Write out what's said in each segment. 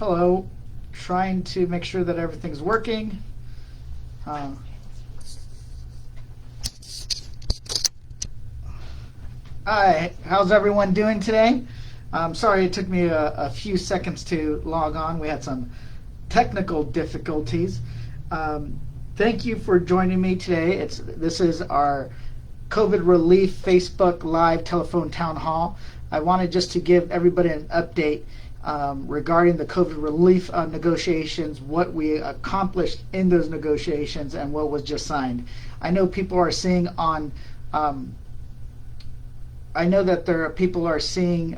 Hello, trying to make sure that everything's working. Hi, how's everyone doing today? Sorry it took me a few seconds to log on. We had some technical difficulties. Thank you for joining me today. This is our COVID relief Facebook Live telephone town hall. I wanted just to give everybody an update regarding the COVID relief negotiations, what we accomplished in those negotiations, and what was just signed. I know people are seeing on. I know that people are seeing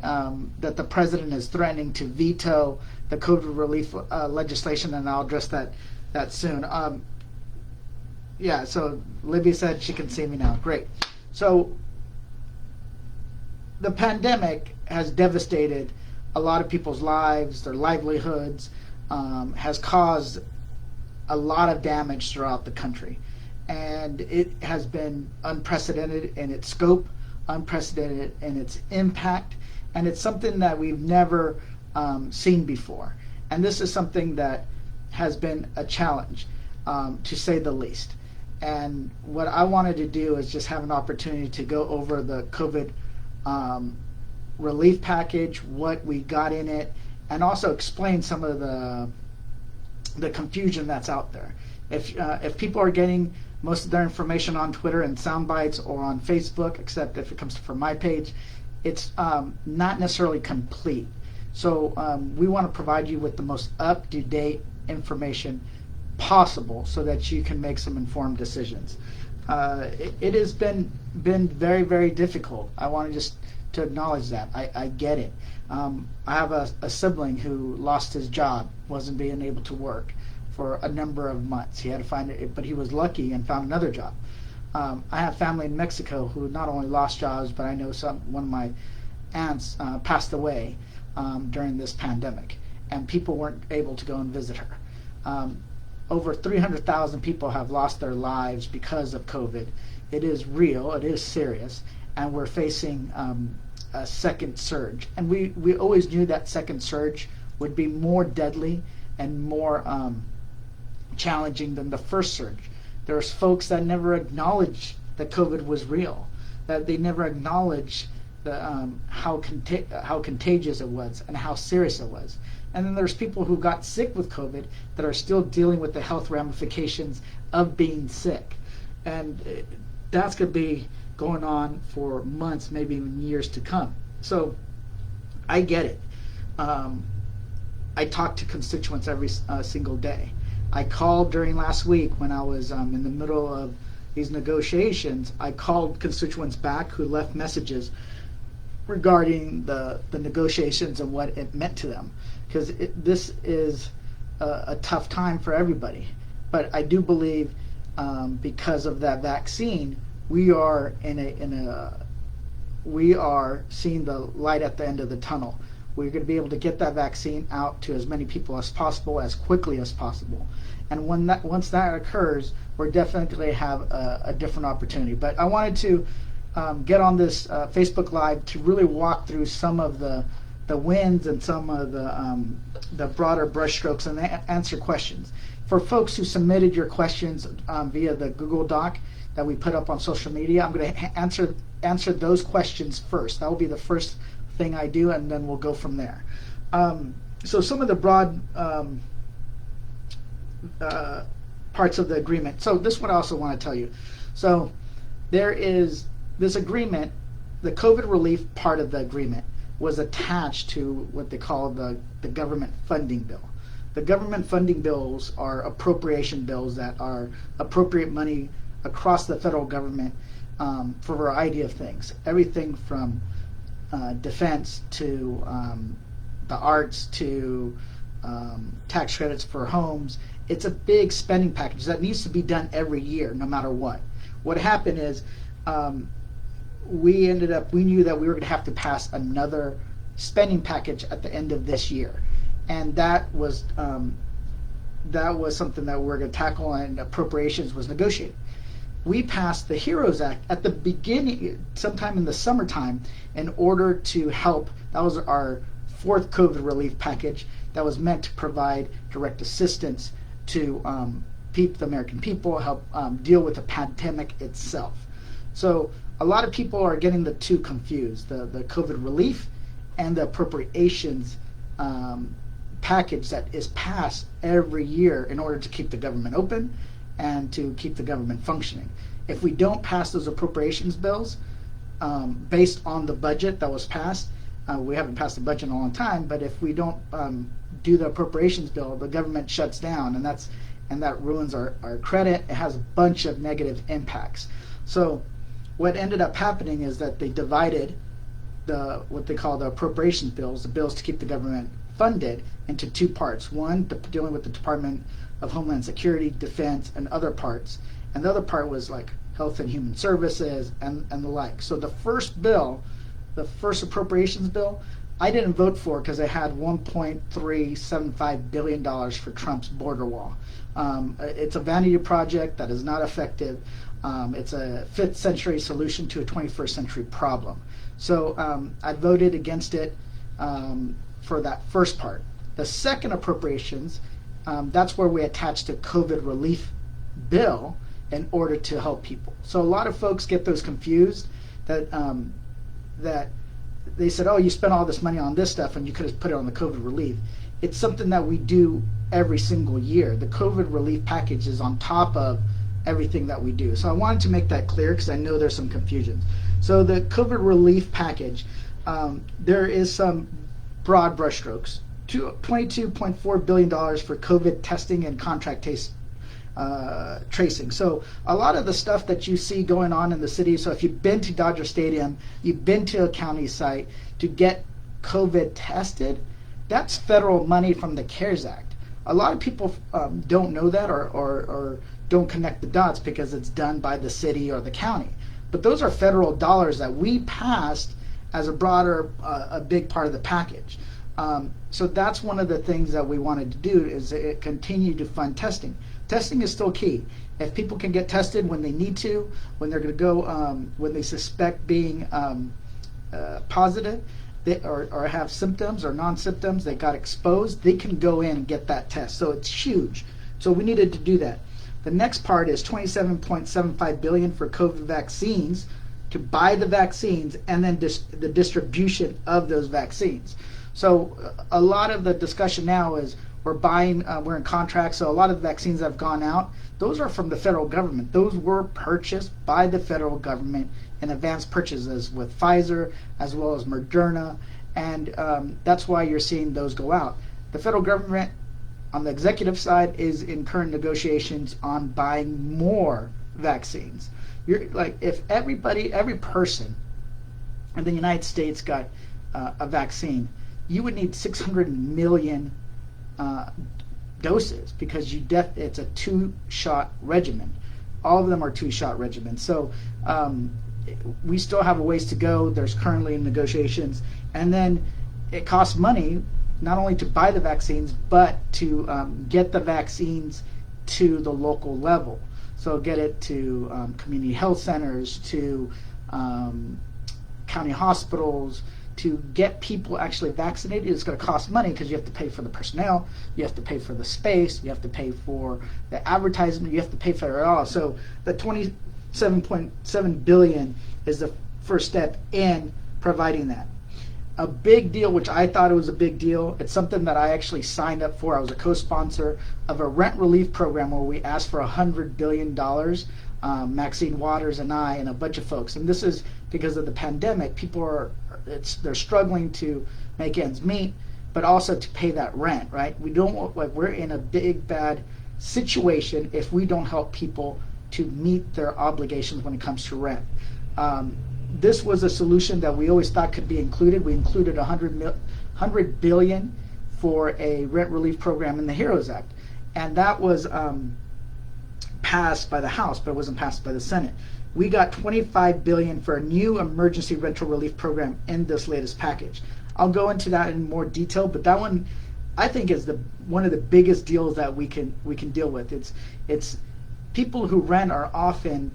that the president is threatening to veto the COVID relief legislation, and I'll address that soon. Yeah, so Libby said she can see me now. Great. So the pandemic has devastated a lot of people's lives, their livelihoods, has caused a lot of damage throughout the country. And it has been unprecedented in its scope, unprecedented in its impact, and it's something that we've never seen before. And this is something that has been a challenge, to say the least. And what I wanted to do is just have an opportunity to go over the COVID relief package, what we got in it, and also explain some of the confusion that's out there. If people are getting most of their information on Twitter and sound bites or on Facebook, except if it comes from my page, it's not necessarily complete. So we want to provide you with the most up-to-date information possible so that you can make some informed decisions. It has been very, very difficult. I want to acknowledge that. I get it. I have a sibling who lost his job, wasn't being able to work for a number of months. He had to find it, but he was lucky and found another job. I have family in Mexico who not only lost jobs, but I know one of my aunts passed away during this pandemic, and people weren't able to go and visit her. Over 300,000 people have lost their lives because of COVID. It is real, it is serious, and we're facing a second surge. And we always knew that second surge would be more deadly and more challenging than the first surge. There's folks that never acknowledged that COVID was real, that they never acknowledged how contagious it was and how serious it was. And then there's people who got sick with COVID that are still dealing with the health ramifications of being sick. And that's going to be going on for months, maybe even years to come. So I get it. I talk to constituents every single day. I called during last week when I was in the middle of these negotiations. I called constituents back who left messages regarding the negotiations and what it meant to them, because this is a tough time for everybody. But I do believe because of that vaccine, we are we are seeing the light at the end of the tunnel. We're going to be able to get that vaccine out to as many people as possible, as quickly as possible. And once that occurs, we're definitely have a different opportunity. But I wanted to get on this Facebook Live to really walk through some of the wins and some of the broader brushstrokes and answer questions. For folks who submitted your questions via the Google Doc that we put up on social media, I'm going to answer those questions first. That will be the first thing I do, and then we'll go from there. So some of the broad parts of the agreement. So this is what I also want to tell you. So there is this agreement, the COVID relief part of the agreement was attached to what they call the government funding bill. The government funding bills are appropriation bills that are appropriate money across the federal government for a variety of things. Everything from defense to the arts to tax credits for homes. It's a big spending package that needs to be done every year, no matter what. What happened is we knew that we were going to have to pass another spending package at the end of this year, and that was something that we were going to tackle, and appropriations was negotiated. We passed the HEROES Act at the beginning, sometime in the summertime, in order to help. That was our fourth COVID relief package that was meant to provide direct assistance to the American people, help deal with the pandemic itself. So a lot of people are getting the two confused, the COVID relief and the appropriations package that is passed every year in order to keep the government open and to keep the government functioning. If we don't pass those appropriations bills based on the budget that was passed, we haven't passed the budget in a long time, but if we don't do the appropriations bill, the government shuts down, and that ruins our credit. It has a bunch of negative impacts. So what ended up happening is that they divided what they call the appropriations bills, the bills to keep the government funded, into two parts. One, dealing with the Department of Homeland Security, Defense, and other parts. And the other part was like Health and Human Services and the like. So the first bill, the first appropriations bill, I didn't vote for because it had $1.375 billion for Trump's border wall. It's a vanity project that is not effective. It's a 5th century solution to a 21st century problem. So I voted against it for that first part. The second appropriations, that's where we attached a COVID relief bill in order to help people. So a lot of folks get those confused that they said, oh, you spent all this money on this stuff and you could have put it on the COVID relief. It's something that we do every single year. The COVID relief package is on top of everything that we do. So I wanted to make that clear because I know there's some confusion. So the COVID relief package, there is some broad brushstrokes. $22.4 billion for COVID testing and contract tracing. So a lot of the stuff that you see going on in the city, so if you've been to Dodger Stadium, you've been to a county site to get COVID tested, that's federal money from the CARES Act. A lot of people don't know that or don't connect the dots because it's done by the city or the county. But those are federal dollars that we passed as a big part of the package. So that's one of the things that we wanted to do is continue to fund testing. Testing is still key. If people can get tested when they need to, when they're going to go, when they suspect being positive or have symptoms or non-symptoms, they got exposed, they can go in and get that test. So it's huge. So we needed to do that. The next part is $27.75 billion for COVID vaccines, to buy the vaccines and then the distribution of those vaccines. So a lot of the discussion now is we're in contracts, so a lot of the vaccines that have gone out, those are from the federal government. Those were purchased by the federal government in advance purchases with Pfizer as well as Moderna, and that's why you're seeing those go out. The federal government on the executive side is in current negotiations on buying more vaccines. You're like, if every person in the United States got a vaccine, you would need 600 million doses because it's a 2-shot regimen. All of them are 2-shot regimens. So we still have a ways to go. There's currently negotiations, and then it costs money not only to buy the vaccines but to get the vaccines to the local level. So get it to community health centers, to county hospitals, to get people actually vaccinated. It's going to cost money because you have to pay for the personnel, you have to pay for the space, you have to pay for the advertisement, you have to pay for it all. So the $27.7 billion is the first step in providing that. A big deal, which I thought it was a big deal, it's something that I actually signed up for. I was a co-sponsor of a rent relief program where we asked for $100 billion, Maxine Waters and I and a bunch of folks. And this is because of the pandemic. People they're struggling to make ends meet, but also to pay that rent, right? We're in a big bad situation if we don't help people to meet their obligations when it comes to rent. This was a solution that we always thought could be included. We included $100 billion for a rent relief program in the HEROES Act, and that was passed by the House, but it wasn't passed by the Senate. We got $25 billion for a new emergency rental relief program in this latest package. I'll go into that in more detail, but that one I think is one of the biggest deals that we can deal with. It's people who rent are often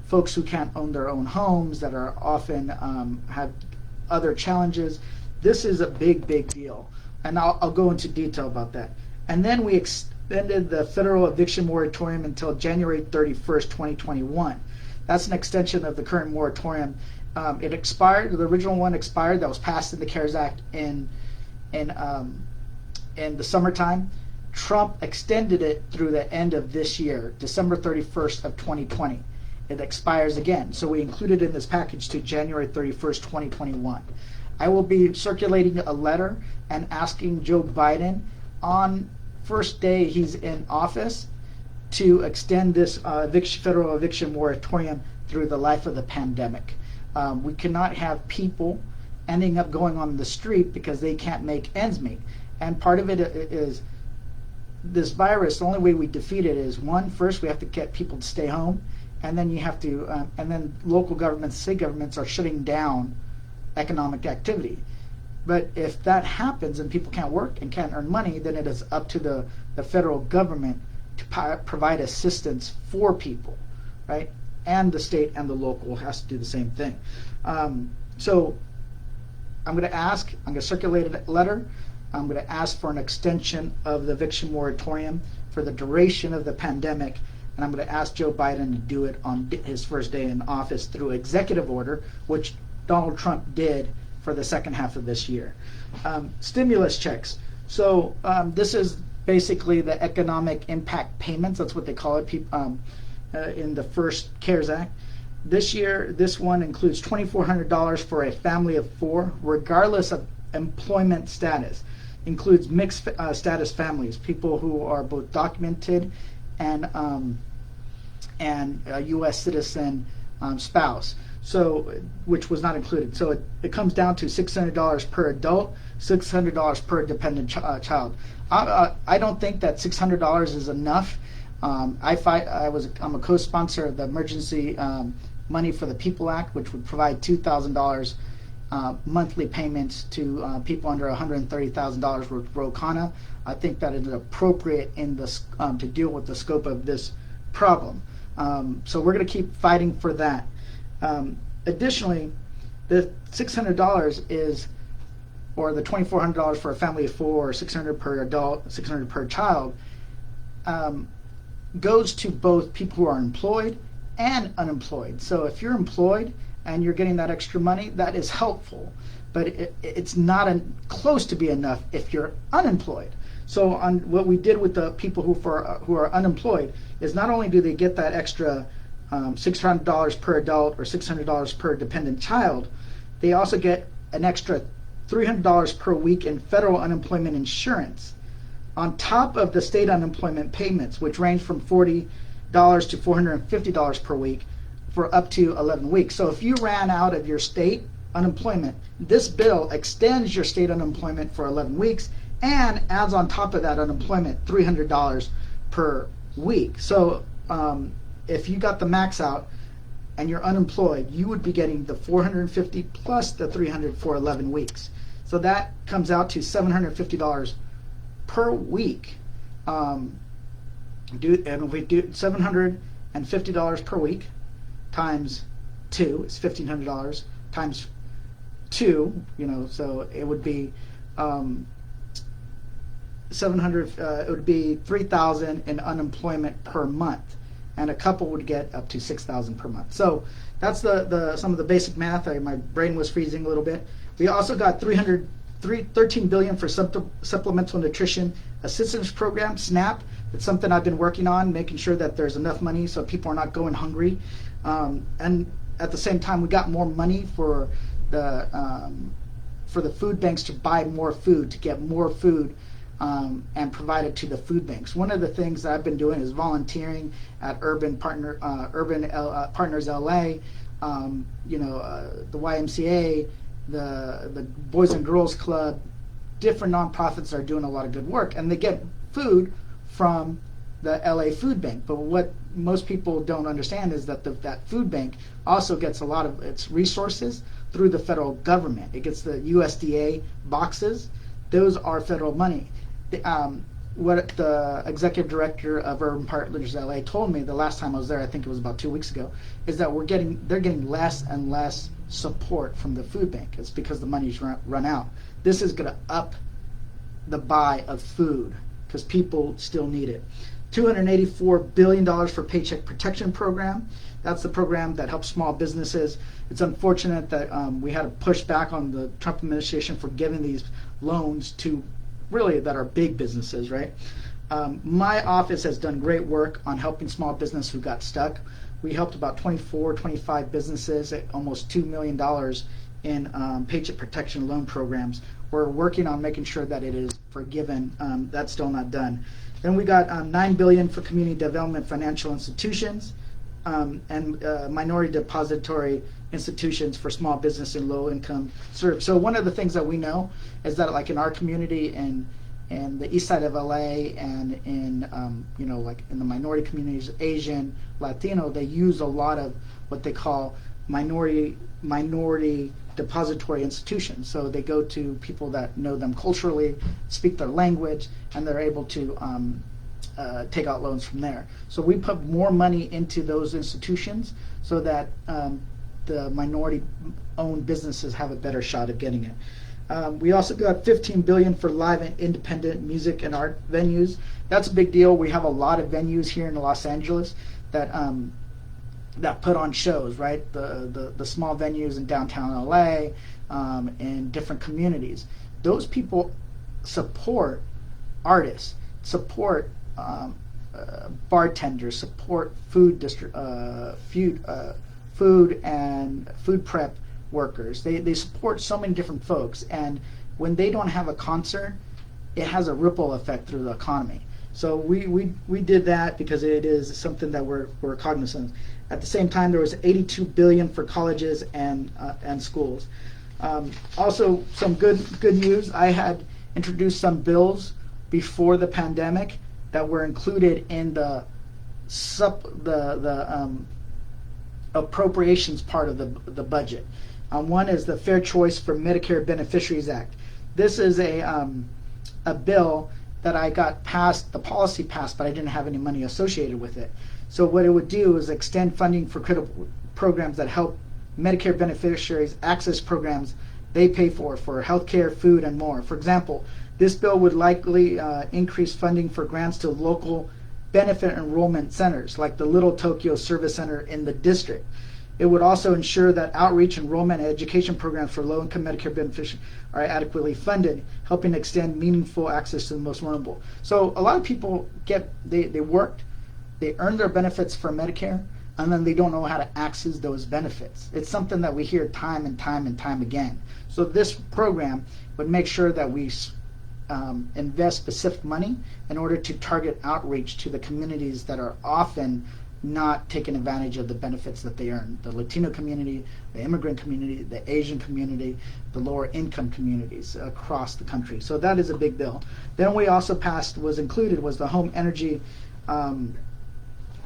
folks who can't own their own homes, that are often have other challenges. This is a big deal. and I'll go into detail about that. And then we extended the federal eviction moratorium until January 31st, 2021. That's an extension of the current moratorium. It expired. The original one expired. That was passed in the CARES Act in the summertime. Trump extended it through the end of this year, December 31st of 2020. It expires again. So we included in this package to January 31st, 2021. I will be circulating a letter and asking Joe Biden on first day he's in office to extend this federal eviction moratorium through the life of the pandemic. We cannot have people ending up going on the street because they can't make ends meet. And part of it is this virus. The only way we defeat it is, one, first we have to get people to stay home, and then you have to, and then local governments, state governments are shutting down economic activity. But if that happens and people can't work and can't earn money, then it is up to the federal government to provide assistance for people, right? And the state and the local has to do the same thing. So I'm going to circulate a letter. I'm going to ask for an extension of the eviction moratorium for the duration of the pandemic, and I'm going to ask Joe Biden to do it on his first day in office through executive order, which Donald Trump did for the second half of this year. Stimulus checks. So this is basically the economic impact payments. That's what they call it in the first CARES Act. This year, this one includes $2,400 for a family of 4, regardless of employment status. Includes mixed status families, people who are both documented and a U.S. citizen spouse. So, which was not included. So it comes down to $600 per adult, $600 per dependent child. I don't think that $600 is enough. I'm a co-sponsor of the Emergency Money for the People Act, which would provide $2,000 monthly payments to people under $130,000 with ROCANA. I think that is appropriate in this to deal with the scope of this problem. So we're going to keep fighting for that. Additionally, the $600 is, or the $2,400 for a family of 4, or $600 per adult, $600 per child, goes to both people who are employed and unemployed. So if you're employed and you're getting that extra money, that is helpful, but it's not close to be enough if you're unemployed. So on what we did with the people who are unemployed is not only do they get that extra $600 per adult or $600 per dependent child, they also get an extra $300 per week in federal unemployment insurance on top of the state unemployment payments, which range from $40 to $450 per week for up to 11 weeks. So if you ran out of your state unemployment, this bill extends your state unemployment for 11 weeks and adds on top of that unemployment $300 per week. So if you got the max out and you're unemployed, you would be getting the $450 plus the $300 for 11 weeks. So that comes out to $750 per week. And if we do $750 per week times 2, it's $1,500 times 2. So it would be 700. It would be $3,000 in unemployment per month, and a couple would get up to $6,000 per month. So that's the some of the basic math. My brain was freezing a little bit. We also got $13 billion for supplemental nutrition assistance program, SNAP. It's something I've been working on, making sure that there's enough money so people are not going hungry. And at the same time, we got more money for the food banks to buy more food, to get more food and provide it to the food banks. One of the things that I've been doing is volunteering at Urban Partners LA, the YMCA, the Boys and Girls Club. Different nonprofits are doing a lot of good work, and they get food from the LA Food Bank. But what most people don't understand is that that food bank also gets a lot of its resources through the federal government. It gets the USDA boxes. Those are federal money. What the executive director of Urban Partners LA told me the last time I was there, I think it was about 2 weeks ago, is that they're getting less and less support from the food bank. It's because the money's run out. This is going to up the buy of food because people still need it. $284 billion for Paycheck Protection Program. That's the program that helps small businesses. It's unfortunate that we had to push back on the Trump administration for giving these loans to really that are big businesses, right? My office has done great work on helping small business who got stuck. We helped about 25 businesses at almost $2 million in Paycheck Protection loan programs. We're working on making sure that it is forgiven. That's still not done. Then we got $9 billion for community development financial institutions and minority depository institutions for small business and low income served. So one of the things that we know is that like in our community and the east side of LA and in like in the minority communities, Asian, Latino, they use a lot of what they call minority depository institutions. So they go to people that know them culturally, speak their language, and they're able to take out loans from there. So we put more money into those institutions so that the minority-owned businesses have a better shot of getting it. We also got $15 billion for live and independent music and art venues. That's a big deal. We have a lot of venues here in Los Angeles that put on shows, right? The small venues in downtown LA and different communities. Those people support artists, support bartenders, support food and food prep workers. They support so many different folks, and when they don't have a concert, it has a ripple effect through the economy. So we did that because it is something that we're cognizant of. At the same time, there was $82 billion for colleges and schools. Also, some good news. I had introduced some bills before the pandemic that were included in the appropriations part of the budget. One is the Fair Choice for Medicare Beneficiaries Act. This is a bill that I got passed, the policy passed, but I didn't have any money associated with it. So what it would do is extend funding for critical programs that help Medicare beneficiaries access programs they pay for healthcare, food, and more. For example, this bill would likely increase funding for grants to local benefit enrollment centers, like the Little Tokyo Service Center in the district. It would also ensure that outreach, enrollment, and education programs for low-income Medicare beneficiaries are adequately funded, helping extend meaningful access to the most vulnerable. So a lot of people they worked, they earned their benefits for Medicare, and then they don't know how to access those benefits. It's something that we hear time and time again. So this program would make sure that we invest specific money in order to target outreach to the communities that are often not taking advantage of the benefits that they earn. The Latino community, the immigrant community, the Asian community, the lower income communities across the country. So that is a big bill. Then we also was the Home Energy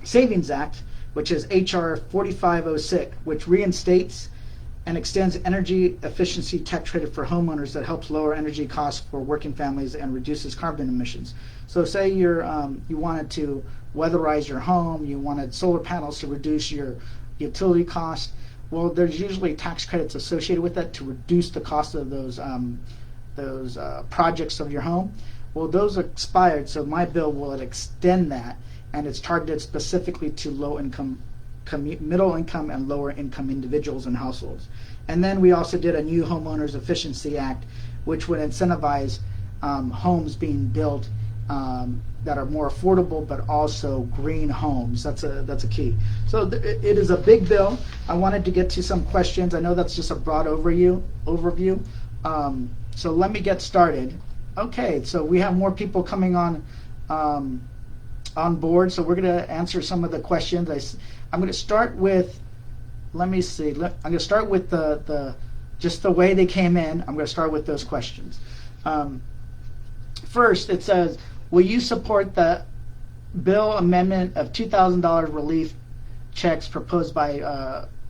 Savings Act, which is HR 4506, which reinstates and extends energy efficiency tax credit for homeowners that helps lower energy costs for working families and reduces carbon emissions. So say you wanted to weatherize your home, you wanted solar panels to reduce your utility cost. Well, there's usually tax credits associated with that to reduce the cost of those projects of your home. Well, those expired, so my bill will extend that, and it's targeted specifically to low-income, middle-income, and lower-income individuals and households. And then we also did a new Homeowners Efficiency Act, which would incentivize homes being built that are more affordable, but also green homes. That's a key. So it is a big bill. I wanted to get to some questions. I know that's just a broad overview. So let me get started. Okay, so we have more people coming on board. So we're going to answer some of the questions. I'm going to start with. Let me see. I'm going to start with just the way they came in. I'm going to start with those questions. First, it says, will you support the bill amendment of $2,000 relief checks proposed by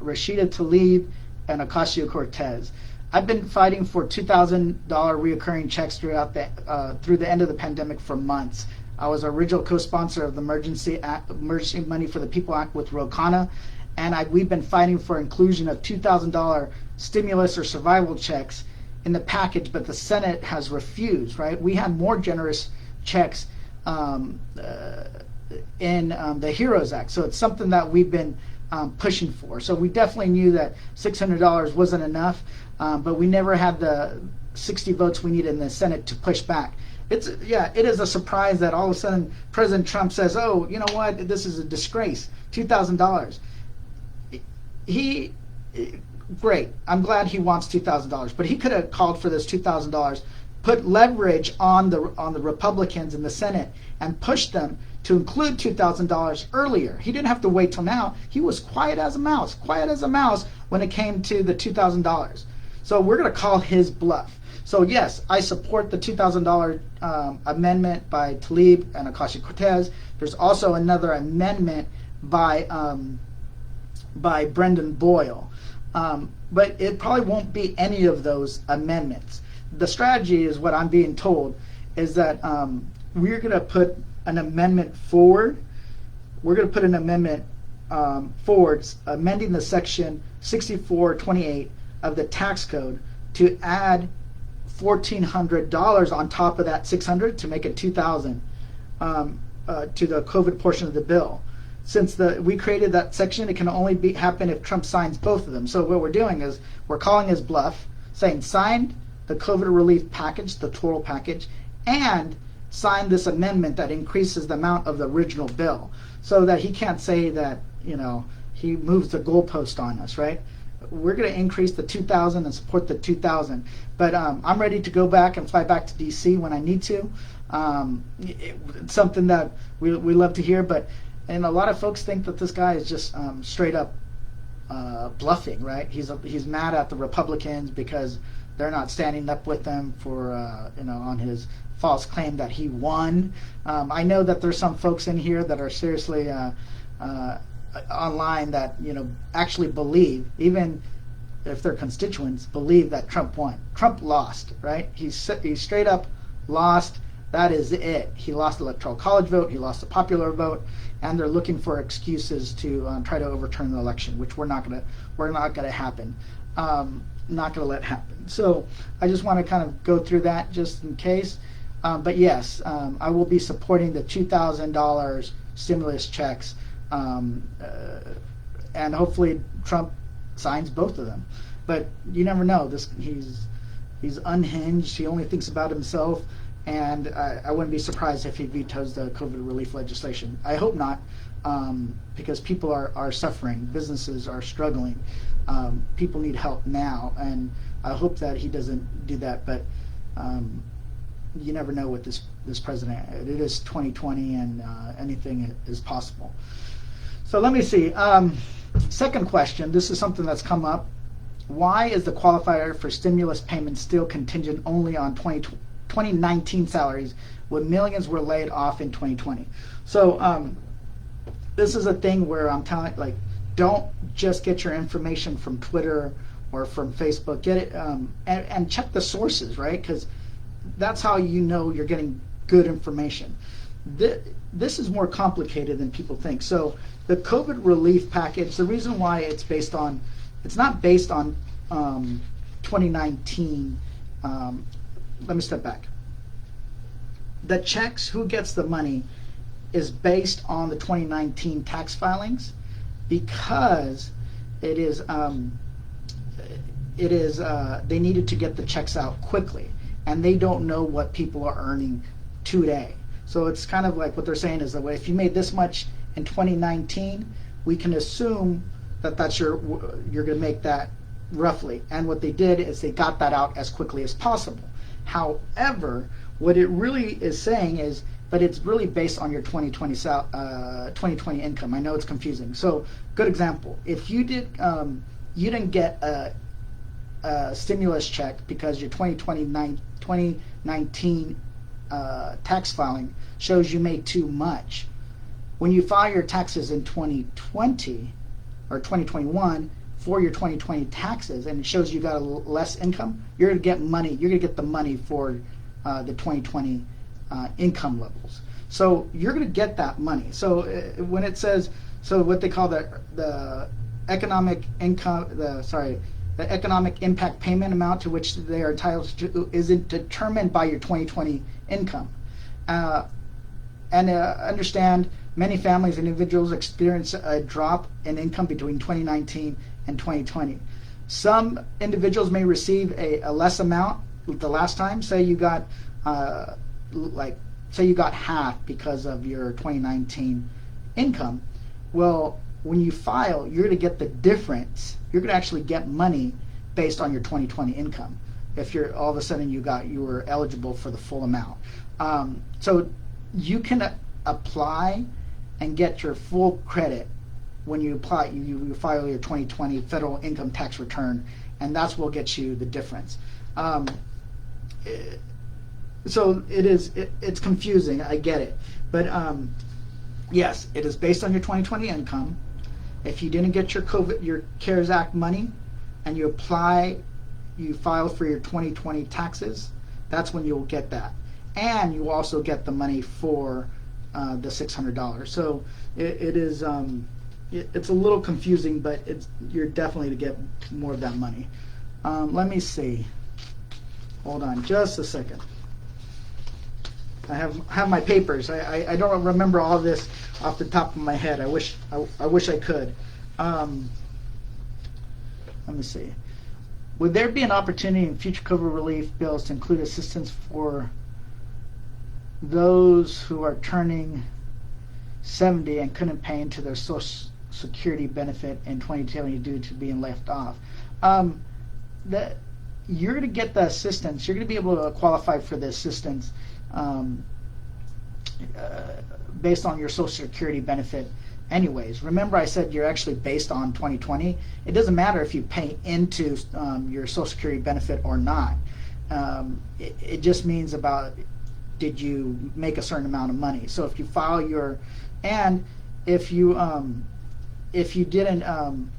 Rashida Tlaib and Ocasio-Cortez? I've been fighting for $2,000 reoccurring checks through the end of the pandemic for months. I was original co-sponsor of the Emergency Money for the People Act with Ro Khanna, and we've been fighting for inclusion of $2,000 stimulus or survival checks in the package, but the Senate has refused, right? We had more generous checks in the HEROES Act. So it's something that we've been pushing for. So we definitely knew that $600 wasn't enough, but we never had the 60 votes we needed in the Senate to push back. It is a surprise that all of a sudden President Trump says, oh, you know what, this is a disgrace, $2,000. Great, I'm glad he wants $2,000, but he could have called for this $2,000, put leverage on the Republicans in the Senate and pushed them to include $2,000 earlier. He didn't have to wait till now. He was quiet as a mouse when it came to the $2,000. So we're going to call his bluff. So yes, I support the $2,000 amendment by Tlaib and Ocasio-Cortez. There's also another amendment by Brendan Boyle. But it probably won't be any of those amendments. The strategy is what I'm being told is that we're going to put an amendment forward. We're going to put an amendment forward amending the section 6428 of the tax code to add $1,400 on top of that $600 to make it $2,000 to the COVID portion of the bill. Since we created that section, it can only happen if Trump signs both of them. So what we're doing is we're calling his bluff, saying sign the COVID relief package, the total package, and sign this amendment that increases the amount of the original bill, so that he can't say that he moves the goalpost on us, right? We're going to increase the 2,000 and support the 2,000, but I'm ready to go back and fly back to DC when I need to. It's something that we love to hear, and a lot of folks think that this guy is just straight up bluffing, right? He's mad at the Republicans because they're not standing up with them for on his false claim that he won. I know that there's some folks in here that are seriously online that actually believe, even if they're constituents, believe that Trump won. Trump lost, right? He straight up lost. That is it. He lost the Electoral College vote. He lost the popular vote, and they're looking for excuses to try to overturn the election, which we're not gonna happen. Not gonna let happen. So I just want to kind of go through that just in case. But yes, I will be supporting the $2,000 stimulus checks, and hopefully Trump signs both of them. But you never know. He's unhinged. He only thinks about himself, and I wouldn't be surprised if he vetoes the COVID relief legislation. I hope not, because people are suffering. Businesses are struggling. People need help now, and I hope that he doesn't do that. But you never know with this president. It is 2020, and anything is possible. So let me see. Second question. This is something that's come up. Why is the qualifier for stimulus payments still contingent only on 2019 salaries when millions were laid off in 2020? So this is a thing where I'm telling, don't just get your information from Twitter or from Facebook. Get it and check the sources, right? Because that's how you're getting good information. This is more complicated than people think. So the COVID relief package, the reason why it's not based on 2019. Let me step back. The checks, who gets the money, is based on the 2019 tax filings, because they needed to get the checks out quickly, and they don't know what people are earning today. So it's kind of like what they're saying is that if you made this much in 2019, we can assume that you're going to make that roughly. And what they did is they got that out as quickly as possible. However, what it really is saying is, but it's really based on your 2020 income. I know it's confusing. So, good example. If you didn't get a stimulus check because your 2019 tax filing shows you made too much. When you file your taxes in 2020 or 2021 for your 2020 taxes, and it shows you got a less income, you're going to get money. You're going to get the money for the 2020 income levels. So you're going to get that money. So what they call the economic income, the economic impact payment amount to which they are entitled to isn't determined by your 2020 income. Understand many families and individuals experience a drop in income between 2019 and 2020. Some individuals may receive a less amount the last time. Say you got half because of your 2019 income. Well, when you file, you're going to get the difference. You're going to actually get money based on your 2020 income. If you're all of a sudden you were eligible for the full amount. So you can apply and get your full credit when you apply. You file your 2020 federal income tax return, and that's what will get you the difference. So it's confusing. I get it, but yes, it is based on your 2020 income. If you didn't get your CARES Act money, and you file for your 2020 taxes, that's when you'll get that, and you also get the money for the $600. So it's a little confusing, but you're definitely to get more of that money. Let me see. Hold on, just a second. I have my papers. I don't remember all of this off the top of my head. I wish I could. Let me see. Would there be an opportunity in future COVID relief bills to include assistance for those who are turning 70 and couldn't pay into their Social Security benefit in 2020 due to being left off? You're going to get the assistance. You're going to be able to qualify for the assistance based on your Social Security benefit anyways. Remember I said you're actually based on 2020. It doesn't matter if you pay into your Social Security benefit or not. It just means about did you make a certain amount of money. So if you file if you didn't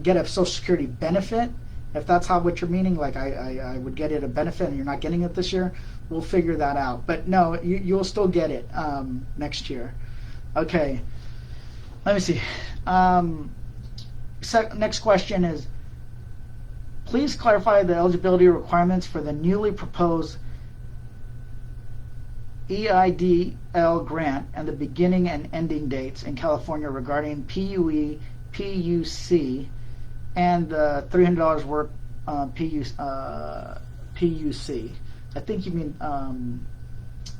get a Social Security benefit, if that's what you're meaning, like I would get it a benefit and you're not getting it this year, we'll figure that out. But no, you'll still get it next year. Okay, let me see. Next question is, please clarify the eligibility requirements for the newly proposed EIDL grant and the beginning and ending dates in California regarding PUE, PUC, and the $300 work PUC. I think you mean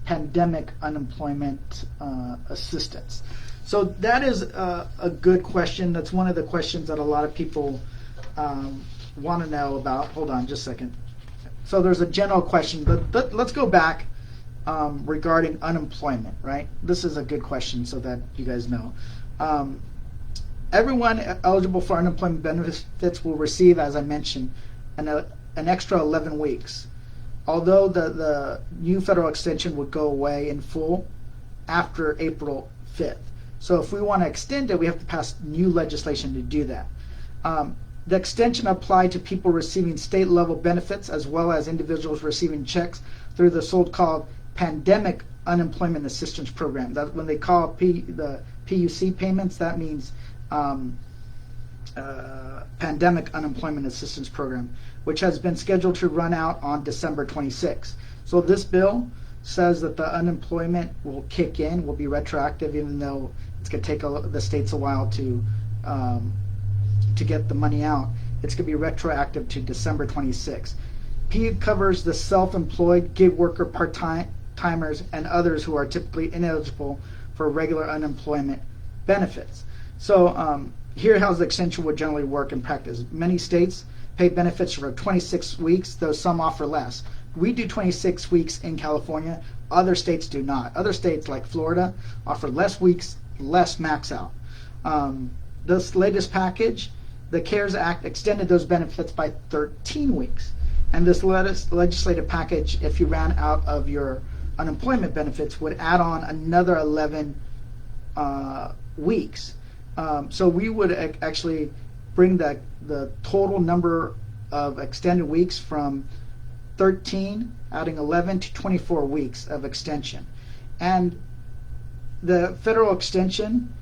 pandemic unemployment assistance. So that is a good question. That's one of the questions that a lot of people want to know about. Hold on just a second. So there's a general question, but let's go back regarding unemployment, right? This is a good question so that you guys know. Everyone eligible for unemployment benefits will receive, as I mentioned, an extra 11 weeks. Although the new federal extension would go away in full after April 5th. So if we want to extend it, we have to pass new legislation to do that. The extension applied to people receiving state-level benefits as well as individuals receiving checks through the so-called Pandemic Unemployment Assistance Program. That when they call the PUC payments, that means Pandemic Unemployment Assistance Program, which has been scheduled to run out on December 26. So this bill says that the unemployment will kick in, will be retroactive, even though it's going to take the states a while to get the money out. It's going to be retroactive to December 26. P covers the self-employed, gig worker, part-timers, and others who are typically ineligible for regular unemployment benefits. So here how the extension would generally work in practice. Many states pay benefits for 26 weeks, though some offer less. We do 26 weeks in California. Other states do not. Other states like Florida offer less weeks, less max out. This latest package, the CARES Act, extended those benefits by 13 weeks. And this legislative package, if you ran out of your unemployment benefits, would add on another 11 weeks. So we would actually bring the total number of extended weeks from 13, adding 11 to 24 weeks of extension. And the federal extension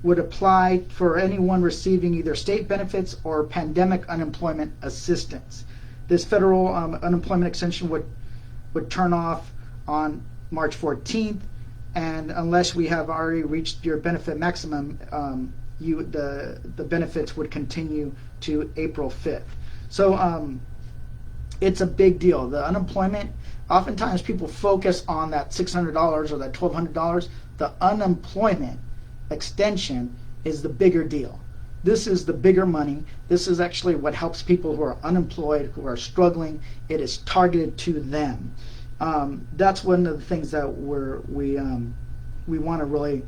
would apply for anyone receiving either state benefits or pandemic unemployment assistance. This federal unemployment extension would turn off on March 14th, and unless we have already reached your benefit maximum, the benefits would continue to April 5th. So it's a big deal. The unemployment, oftentimes people focus on that $600 or that $1,200. The unemployment extension is the bigger deal. This is the bigger money. This is actually what helps people who are unemployed, who are struggling. It is targeted to them. That's one of the things that we want to really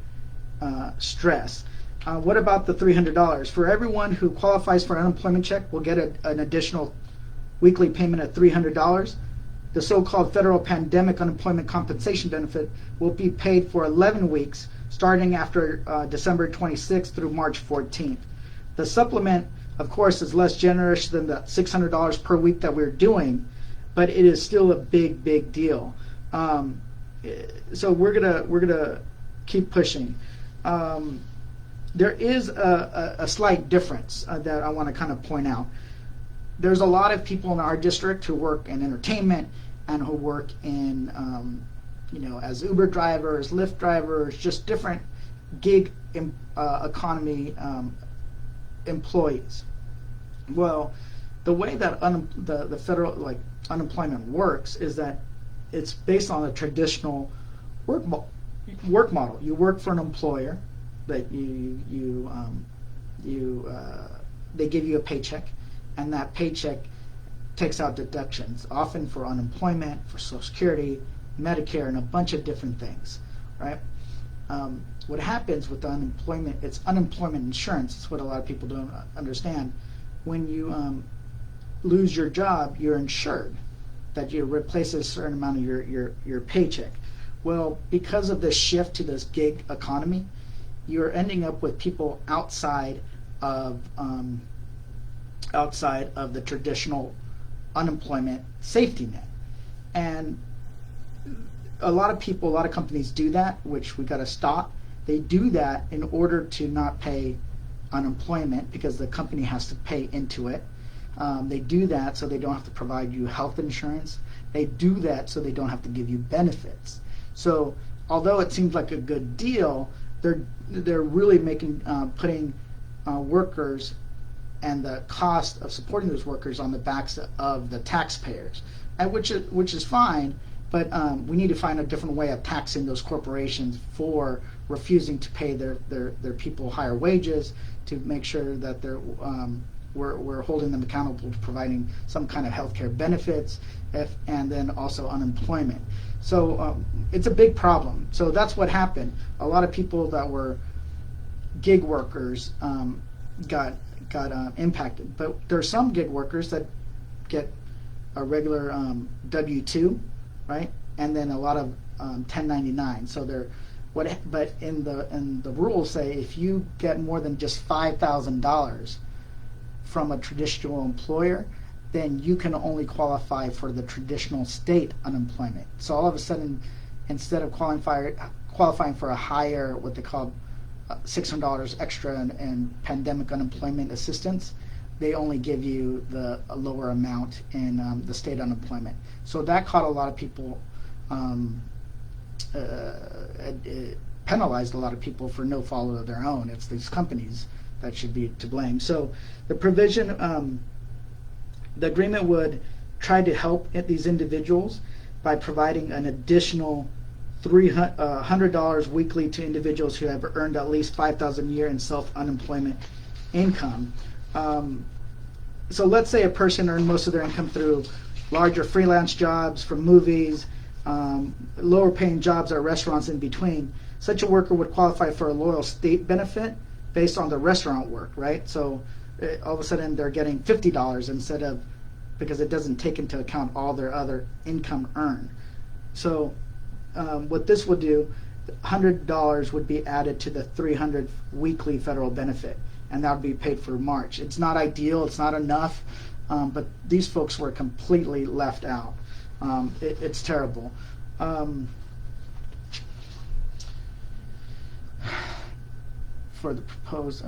stress. What about the $300? For everyone who qualifies for an unemployment check will get an additional weekly payment of $300. The so-called federal pandemic unemployment compensation benefit will be paid for 11 weeks starting after December 26th through March 14th. The supplement, of course, is less generous than the $600 per week that we're doing, but it is still a big deal. So we're gonna keep pushing. There is a slight difference that I want to kind of point out. There's a lot of people in our district who work in entertainment and who work in, as Uber drivers, Lyft drivers, just different gig economy employees. Well, the way that the federal unemployment works is that it's based on a traditional work model. You work for an employer that they give you a paycheck, and that paycheck takes out deductions, often for unemployment, for Social Security, Medicare, and a bunch of different things, right? What happens with the unemployment, it's unemployment insurance. It's what a lot of people don't understand. When you lose your job, you're insured, that you replace a certain amount of your paycheck. Well, because of the shift to this gig economy, you're ending up with people outside of the traditional unemployment safety net. And a lot of companies do that, which we got to stop. They do that in order to not pay unemployment because the company has to pay into it. They do that so they don't have to provide you health insurance. They do that so they don't have to give you benefits. So although it seems like a good deal, they're really putting workers and the cost of supporting those workers on the backs of the taxpayers, which is fine. But we need to find a different way of taxing those corporations for refusing to pay their people higher wages, to make sure that we're holding them accountable to providing some kind of health care benefits, and then also unemployment. So it's a big problem. So that's what happened. A lot of people that were gig workers got impacted. But there are some gig workers that get a regular W-2, right? And then a lot of 1099. So but in the rules say if you get more than just $5,000 from a traditional employer, then you can only qualify for the traditional state unemployment. So all of a sudden, instead of qualifying for a higher, what they call $600 extra and pandemic unemployment assistance, they only give you a lower amount in the state unemployment. So that caught a lot of people, it penalized a lot of people for no fault of their own. It's these companies that should be to blame. So the provision, the agreement would try to help these individuals by providing an additional $100 weekly to individuals who have earned at least $5,000 a year in self-unemployment income. So let's say a person earned most of their income through larger freelance jobs from movies, lower paying jobs at restaurants in between. Such a worker would qualify for a loyal state benefit based on the restaurant work, right? So all of a sudden they're getting $50 instead of, because it doesn't take into account all their other income earned. So what this would do, $100 would be added to the $300 weekly federal benefit, and that would be paid for March. It's not ideal, it's not enough, but these folks were completely left out. It's terrible. for the proposed.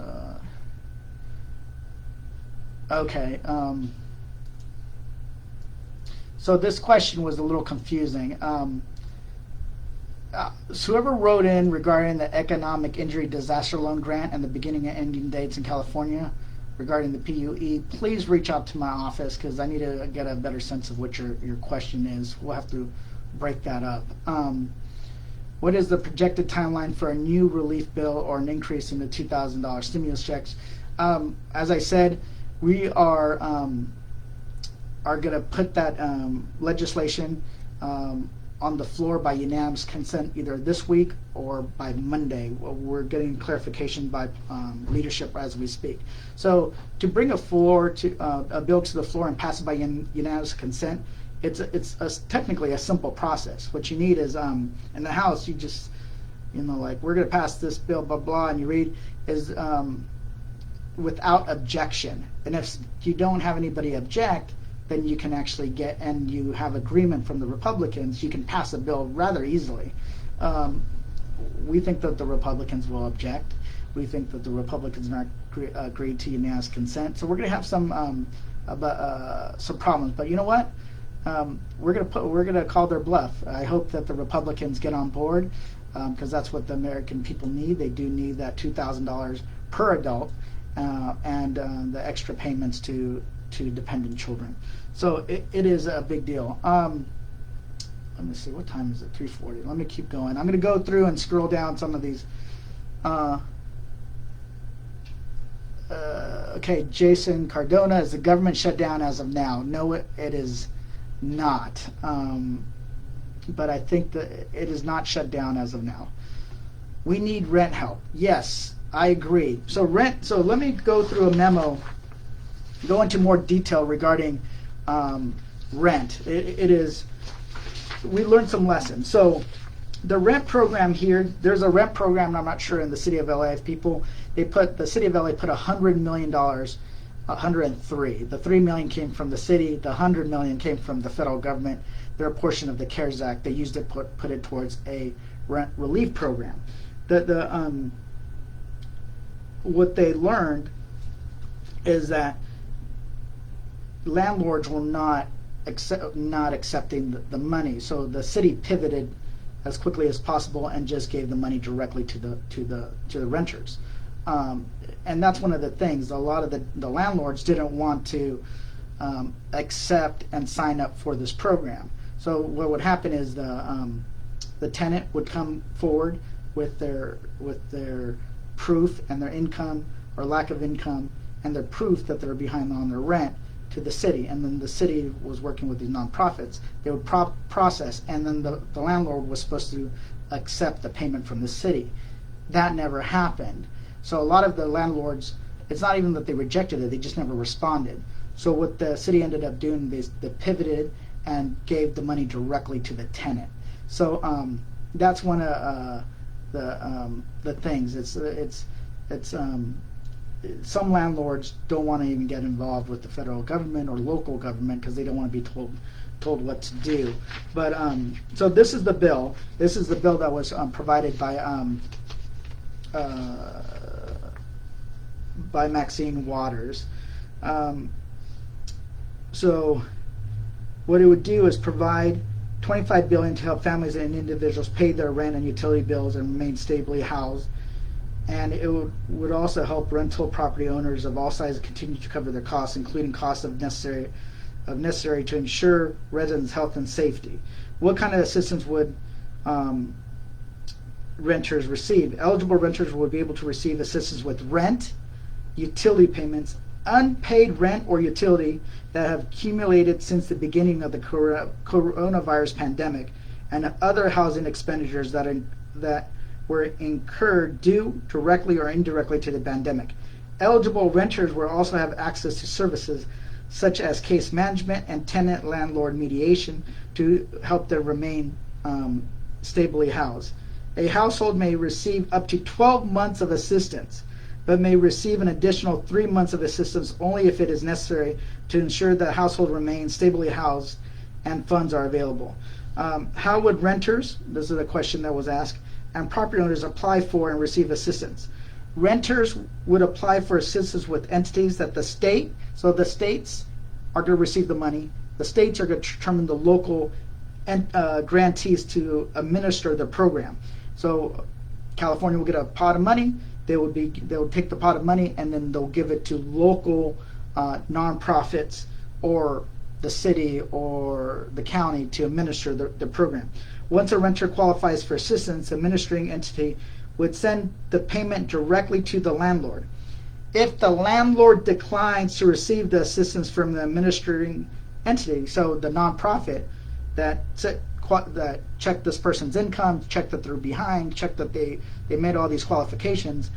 Okay. So this question was a little confusing. So whoever wrote in regarding the Economic Injury Disaster Loan Grant and the beginning and ending dates in California regarding the PUE, please reach out to my office because I need to get a better sense of what your question is. We'll have to break that up. What is the projected timeline for a new relief bill or an increase in the $2,000 stimulus checks? As I said, we are going to put that legislation on the floor by unanimous consent either this week or by Monday. We're getting clarification by leadership as we speak. So to bring a bill to the floor and pass it by unanimous consent, it's technically a simple process. What you need is in the House, you just like we're going to pass this bill, blah blah, and you read is without objection. And if you don't have anybody object, then you can actually get, and you have agreement from the Republicans, you can pass a bill rather easily. We think that the Republicans will object. We think that the Republicans not agree to unanimous consent. So we're going to have some problems. But you know what? We're going to call their bluff. I hope that the Republicans get on board because that's what the American people need. They do need that $2,000 per adult and the extra payments to dependent children. So it is a big deal. Let me see, what time is it? 3:40. Let me keep going. I'm going to go through and scroll down some of these. Okay, Jason Cardona, is the government shut down as of now? No, it is not. But I think that it is not shut down as of now. We need rent help. Yes, I agree. So let me go through a memo, go into more detail regarding rent. We learned some lessons. So the rent program here, there's a rent program, I'm not sure in the city of LA, if the city of LA put $100 million, 103. The $3 million came from the city, the $100 million came from the federal government. They're a portion of the CARES Act. They used it, put it towards a rent relief program. What they learned is that landlords were not accepting the money, so the city pivoted as quickly as possible and just gave the money directly to the renters. And that's one of the things. A lot of the landlords didn't want to accept and sign up for this program. So what would happen is the tenant would come forward with their proof and their income or lack of income and their proof that they're behind on their rent to the city, and then the city was working with these nonprofits. They would process, and then the landlord was supposed to accept the payment from the city. That never happened. So a lot of the landlords, it's not even that they rejected it, they just never responded. So what the city ended up doing is they pivoted and gave the money directly to the tenant. So that's one of the things. It's some landlords don't want to even get involved with the federal government or local government because they don't want to be told what to do. But so this is the bill. This is the bill that was provided by Maxine Waters. So what it would do is provide $25 billion to help families and individuals pay their rent and utility bills and remain stably housed. And it would also help rental property owners of all sizes continue to cover their costs, including costs of necessary to ensure residents' health and safety. What kind of assistance would renters receive? Eligible renters would be able to receive assistance with rent, utility payments, unpaid rent or utility that have accumulated since the beginning of the coronavirus pandemic, and other housing expenditures that were incurred due directly or indirectly to the pandemic. Eligible renters will also have access to services such as case management and tenant-landlord mediation to help them remain stably housed. A household may receive up to 12 months of assistance, but may receive an additional 3 months of assistance only if it is necessary to ensure the household remains stably housed and funds are available. How would renters, this is a question that was asked, and property owners apply for and receive assistance? Renters would apply for assistance with entities that the state, so the states are going to receive the money. The states are going to determine the local grantees to administer the program. So California will get a pot of money. They'll take the pot of money and then they'll give it to local nonprofits or the city or the county to administer the program. Once a renter qualifies for assistance, the administering entity would send the payment directly to the landlord. If the landlord declines to receive the assistance from the administering entity, so the nonprofit that checked this person's income, checked that they're behind, checked that they made all these qualifications,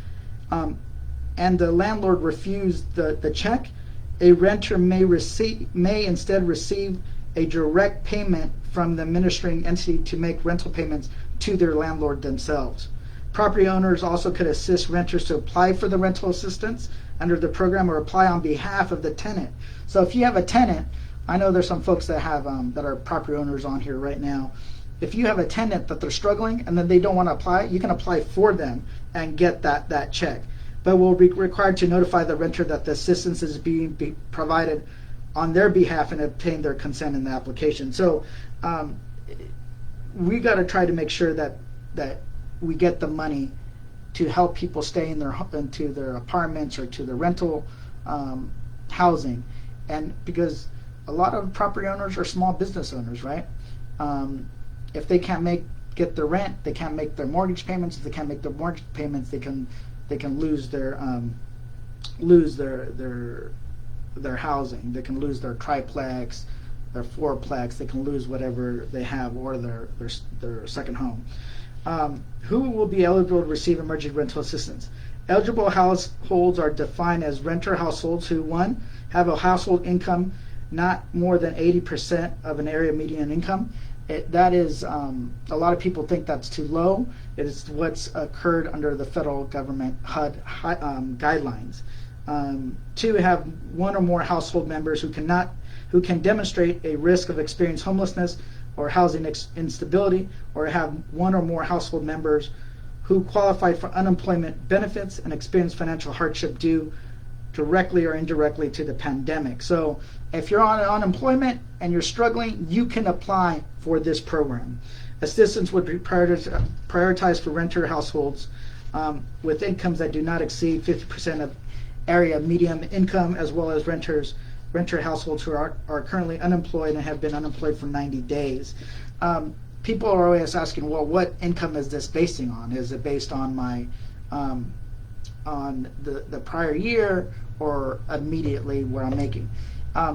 and the landlord refused the check, a renter may instead receive a direct payment from the administering entity to make rental payments to their landlord themselves. Property owners also could assist renters to apply for the rental assistance under the program or apply on behalf of the tenant. So if you have a tenant, I know there's some folks that have that are property owners on here right now. If you have a tenant that they're struggling and then they don't want to apply, you can apply for them and get that check. But we'll be required to notify the renter that the assistance is being provided on their behalf and obtain their consent in the application. So we got to try to make sure that we get the money to help people stay into their apartments or to their rental housing, and because a lot of property owners are small business owners, right? If they can't get their rent, they can't make their mortgage payments. If they can't make their mortgage payments, they can lose their housing. They can lose their triplex, their fourplex. They can lose whatever they have or their second home. Who will be eligible to receive emergency rental assistance? Eligible households are defined as renter households who, one, have a household income not more than 80% of an area median income. That is, a lot of people think that's too low. It is what's occurred under the federal government HUD guidelines. Two, have one or more household members who can demonstrate a risk of experiencing homelessness or housing instability, or have one or more household members who qualify for unemployment benefits and experience financial hardship due directly or indirectly to the pandemic. So if you're on unemployment and you're struggling, you can apply for this program. Assistance would be prioritized for renter households with incomes that do not exceed 50% of area median income, as well as renter households who are currently unemployed and have been unemployed for 90 days. People are always asking, well, what income is this basing on? Is it based on my on the prior year or immediately what I'm making?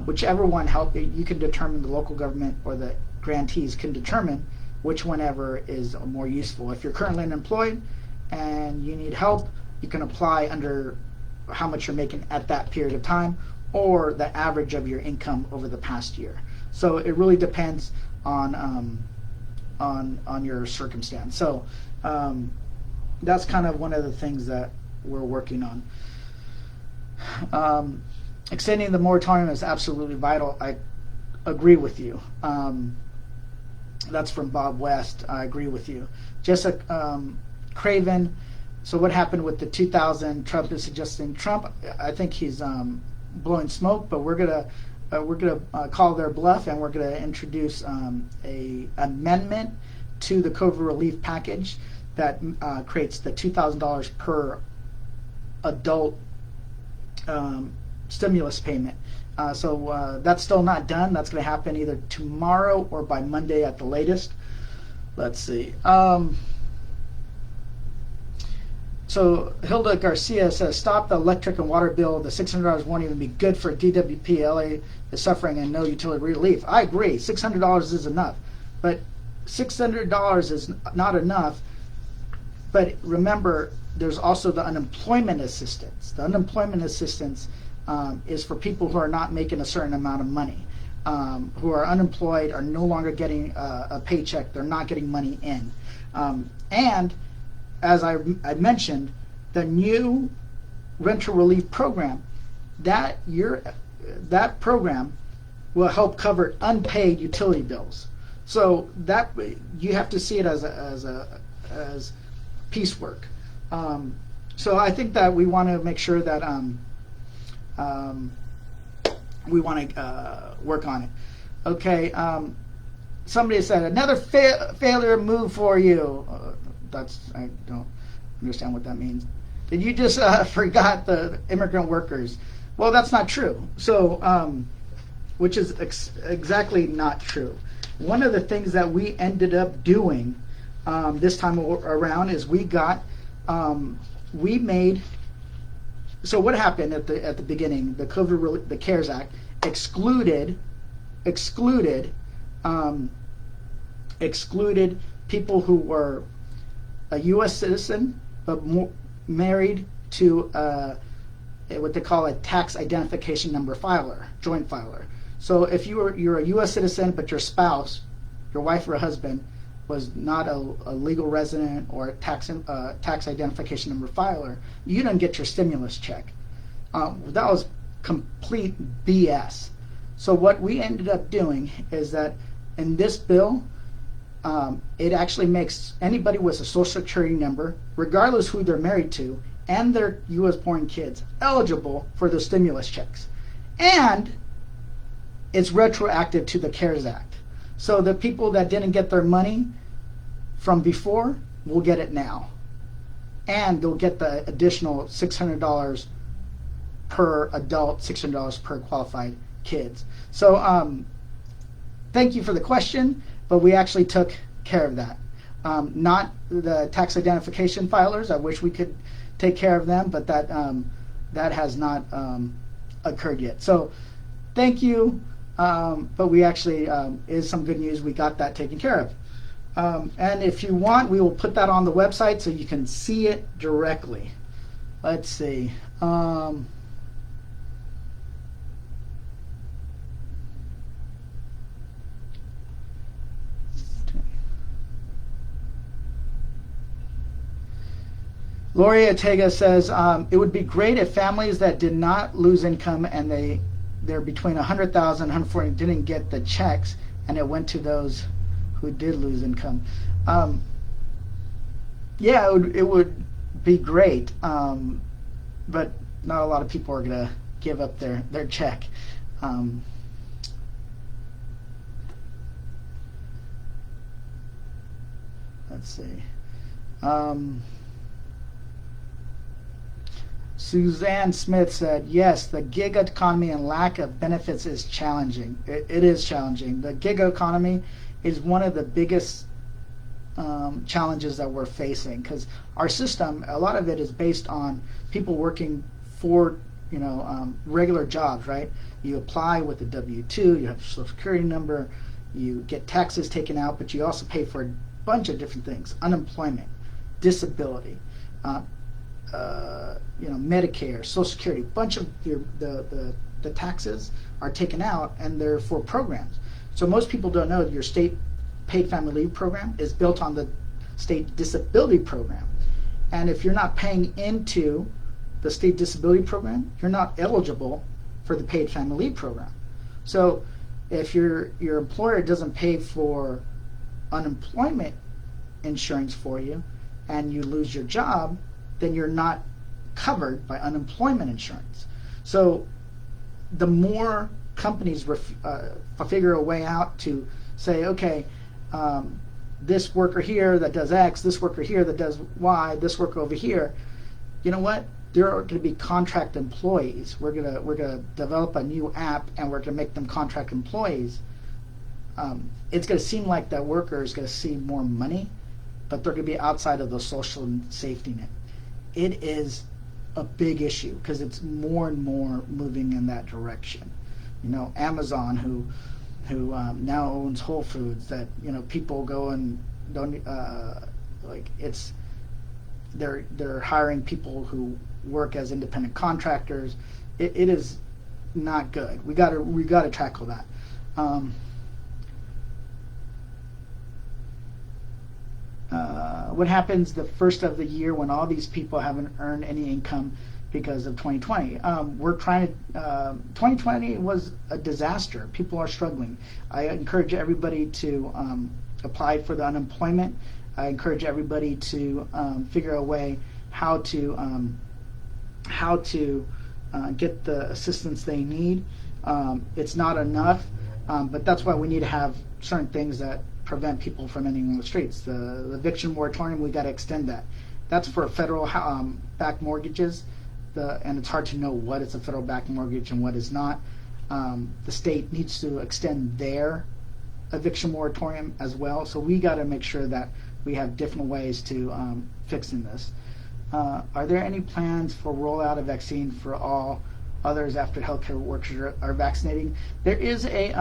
Whichever one you can determine. The local government or the grantees can determine which one ever is more useful. If you're currently unemployed and you need help, you can apply under how much you're making at that period of time, or the average of your income over the past year. So it really depends on your circumstance. So that's kind of one of the things that we're working on. Extending the moratorium is absolutely vital. I agree with you. That's from Bob West. I agree with you. Jessica Craven. So what happened with the 2000? Trump is suggesting Trump. I think he's blowing smoke, but we're gonna call their bluff, and we're gonna introduce a amendment to the COVID relief package that creates the $2,000 per adult stimulus payment. So that's still not done. That's going to happen either tomorrow or by Monday at the latest. Let's see. So Hilda Garcia says, stop the electric and water bill. The $600 won't even be good for DWP. LA is suffering and no utility relief. I agree. $600 is enough. But $600 is not enough. But remember, there's also the unemployment assistance. The unemployment assistance is for people who are not making a certain amount of money, who are unemployed, are no longer getting a paycheck. They're not getting money in. And as I mentioned, the new renter relief program, that program will help cover unpaid utility bills. So that you have to see it as piecework. So I think that we want to make sure that we want to work on it. Okay. Somebody said another failure move for you. I don't understand what that means. Did you just forgot the immigrant workers? Well, that's not true. So, which is exactly not true. One of the things that we ended up doing this time around is we made. So what happened at the beginning? The CARES Act excluded people who were a U.S. citizen but married to what they call a tax identification number filer, joint filer. So if you're a U.S. citizen but your spouse, your wife or husband, was not a legal resident or a tax identification number filer, you didn't get your stimulus check. That was complete BS. So what we ended up doing is that in this bill, it actually makes anybody with a Social Security number, regardless who they're married to, and their U.S.-born kids, eligible for the stimulus checks. And it's retroactive to the CARES Act. So the people that didn't get their money from before will get it now. And they'll get the additional $600 per adult, $600 per qualified kids. So thank you for the question, but we actually took care of that. Not the tax identification filers. I wish we could take care of them, but that has not occurred yet. So thank you, but we actually is some good news. We got that taken care of. And if you want, we will put that on the website so you can see it directly. Let's see. Lori Ortega says, it would be great if families that did not lose income and they're between 100,000 and 140 didn't get the checks, and it went to those who did lose income. Yeah, it would be great, but not a lot of people are going to give up their check. Let's see. Suzanne Smith said, yes, the gig economy and lack of benefits is challenging. It is challenging. The gig economy is one of the biggest challenges that we're facing, because our system, a lot of it is based on people working for regular jobs, right? You apply with a W-2, you have a Social Security number, you get taxes taken out, but you also pay for a bunch of different things: unemployment, disability, Medicare, Social Security. A bunch of the taxes are taken out, and they're for programs. So most people don't know that your state paid family leave program is built on the state disability program. And if you're not paying into the state disability program, you're not eligible for the paid family leave program. So if your employer doesn't pay for unemployment insurance for you and you lose your job, then you're not covered by unemployment insurance. So the more companies figure a way out to say, okay, this worker here that does X, this worker here that does Y, this worker over here, you know what? There are going to be contract employees. We're gonna develop a new app, and we're going to make them contract employees. It's going to seem like that worker is going to see more money, but they're going to be outside of the social safety net. It is a big issue because it's more and more moving in that direction. Amazon, who now owns Whole Foods, that people go and don't they're hiring people who work as independent contractors. It is not good. We got to tackle that. What happens the first of the year when all these people haven't earned any income because of 2020? 2020 was a disaster. People are struggling. I encourage everybody to apply for the unemployment. I encourage everybody to figure a way how to get the assistance they need. It's not enough, but that's why we need to have certain things that prevent people from ending on the streets. The eviction moratorium, we got to extend that. That's for federal backed mortgages, and it's hard to know what is a federal backed mortgage and what is not. The state needs to extend their eviction moratorium as well. So we got to make sure that we have different ways to fixing this. Are there any plans for rollout of vaccine for all others after healthcare workers are vaccinating? There is a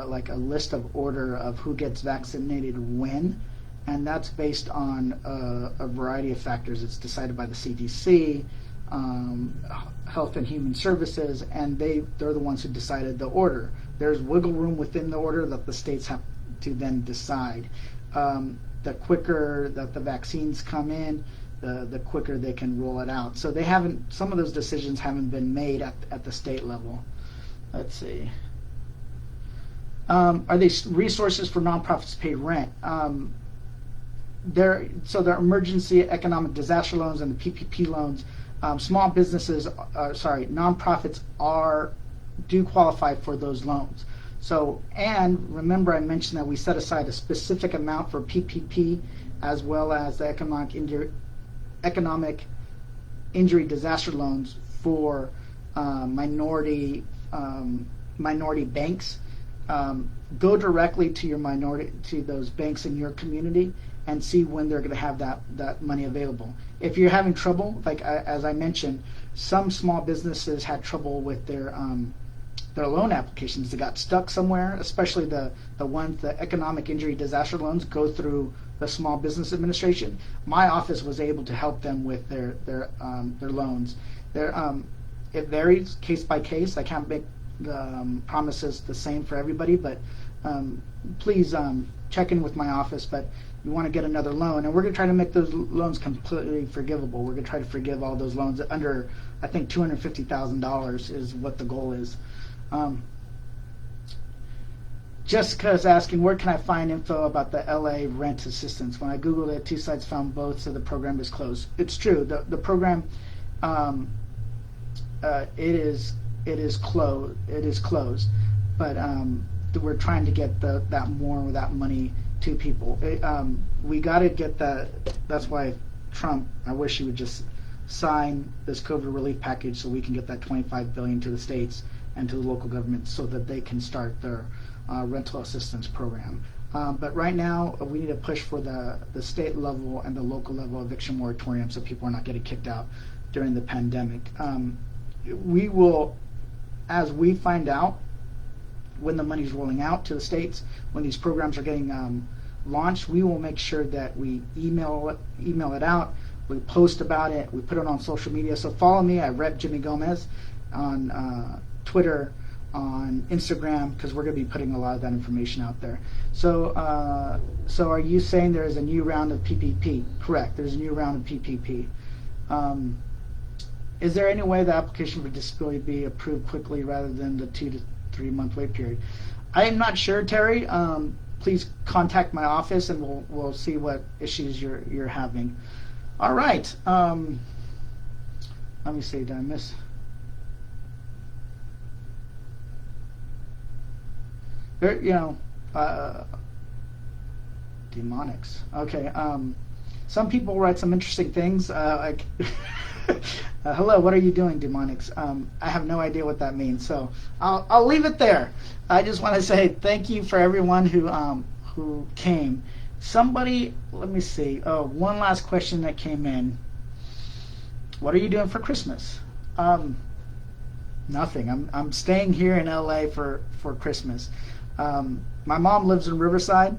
like a list of order of who gets vaccinated when, and that's based on a variety of factors. It's decided by the CDC, Health and Human Services, and they're the ones who decided the order. There's wiggle room within the order that the states have to then decide. The quicker that the vaccines come in, the quicker they can roll it out. So some of those decisions haven't been made at the state level. Let's see. Are they resources for nonprofits to pay rent? There are emergency economic disaster loans and the PPP loans. Small businesses, nonprofits do qualify for those loans. So, and remember I mentioned that we set aside a specific amount for PPP as well as the economic injury disaster loans for minority banks. Go directly to those banks in your community and see when they're going to have that money available. If you're having trouble, like as I mentioned, some small businesses had trouble with their loan applications. They got stuck somewhere, especially the economic injury disaster loans go through the Small Business Administration. My office was able to help them with their loans. It varies case by case. I can't make promises the same for everybody, but please check in with my office. But you want to get another loan, and we're going to try to make those loans completely forgivable. We're going to try to forgive all those loans under, I think, $250,000 is what the goal is. Jessica is asking, where can I find info about the LA rent assistance? When I Googled it, 2 sites found both, so the program is closed. It's true. The program, it is closed, but we're trying to get that money to people. We got to get that. That's why Trump, I wish he would just sign this COVID relief package so we can get that $25 billion to the states and to the local governments so that they can start their rental assistance program. But right now, we need to push for the state level and the local level eviction moratorium so people are not getting kicked out during the pandemic. We will, as we find out when the money's rolling out to the states, when these programs are getting launched, we will make sure that we email it out, we post about it, we put it on social media. So follow me, I rep Jimmy Gomez on Twitter, on Instagram, because we're going to be putting a lot of that information out there. So are you saying there is a new round of PPP? Correct, there's a new round of PPP. Is there any way the application for disability be approved quickly rather than the 2 to 3 month wait period? I am not sure, Terry. Please contact my office and we'll see what issues you're having. All right. Let me see. Did I miss? There, demonics. Okay. Some people write some interesting things. Like, hello, what are you doing, demonics? I have no idea what that means, so I'll leave it there. I just want to say thank you for everyone who came. Somebody, let me see. Oh, one last question that came in. What are you doing for Christmas? Nothing. I'm staying here in LA for Christmas. My mom lives in Riverside.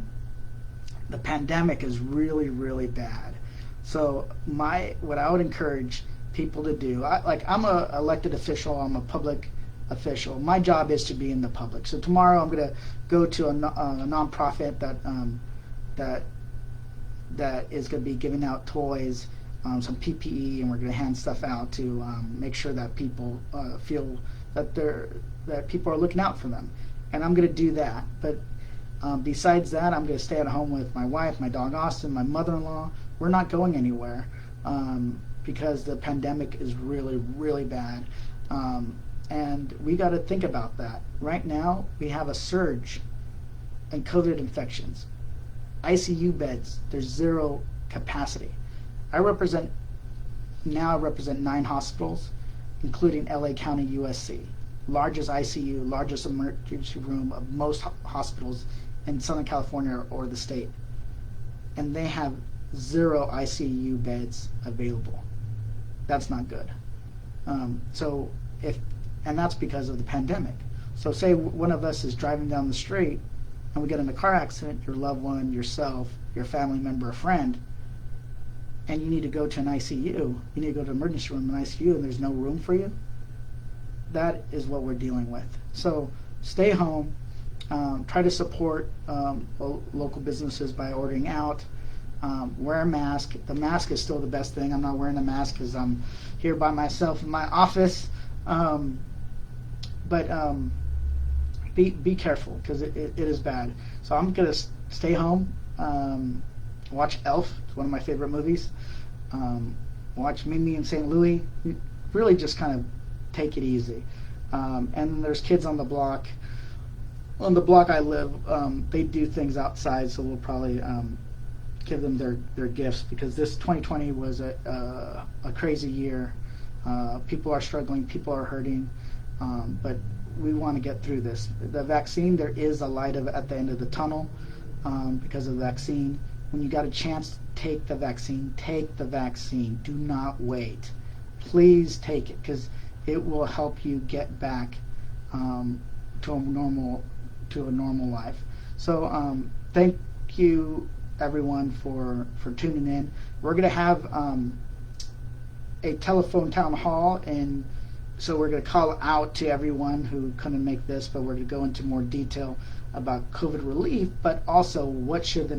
The pandemic is really, really bad. So what I would encourage people to do, I'm a elected official, I'm a public official. My job is to be in the public. So tomorrow I'm going to go to a nonprofit that is going to be giving out toys, some PPE, and we're going to hand stuff out to make sure that people feel that people are looking out for them. and I'm going to do that. But besides that, I'm going to stay at home with my wife, my dog Austin, my mother-in-law. We're not going anywhere because the pandemic is really, really bad. And we got to think about that. Right now, we have a surge in COVID infections. ICU beds, there's zero capacity. I represent 9 hospitals, including LA County USC, largest ICU, largest emergency room of most hospitals in Southern California or the state. And they have 0 ICU beds available. That's not good. And that's because of the pandemic. So say one of us is driving down the street and we get in a car accident, your loved one, yourself, your family member, a friend, and you need to go to an ICU, you need to go to an emergency room, an ICU, and there's no room for you, that is what we're dealing with. So stay home, try to support local businesses by ordering out, wear a mask. The mask is still the best thing. I'm not wearing a mask because I'm here by myself in my office. But be careful because it is bad. So I'm going to stay home, watch Elf. It's one of my favorite movies. Watch Mimi in St. Louis. Really just kind of take it easy. And there's kids on the block. On the block I live, they do things outside, so we'll probably give them their gifts because this 2020 was a crazy year. People are struggling, people are hurting, but we want to get through this. The vaccine, there is a light at the end of the tunnel because of the vaccine. When you got a chance, take the vaccine. Take the vaccine. Do not wait. Please take it because it will help you get back to a normal life. So thank you everyone for tuning in. We're going to have a telephone town hall, and so we're going to call out to everyone who couldn't make this, but we're going to go into more detail about COVID relief, but also what should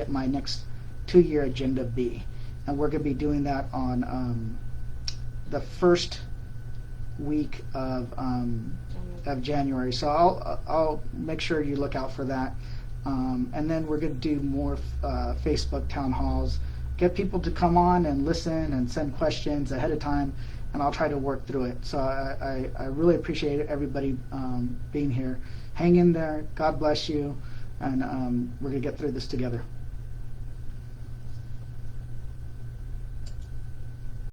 my next 2-year agenda be. And we're going to be doing that on the first week of January. So I'll make sure you look out for that. And then we're going to do more Facebook town halls, get people to come on and listen and send questions ahead of time, and I'll try to work through it. So I really appreciate everybody being here. Hang in there. God bless you, and we're going to get through this together.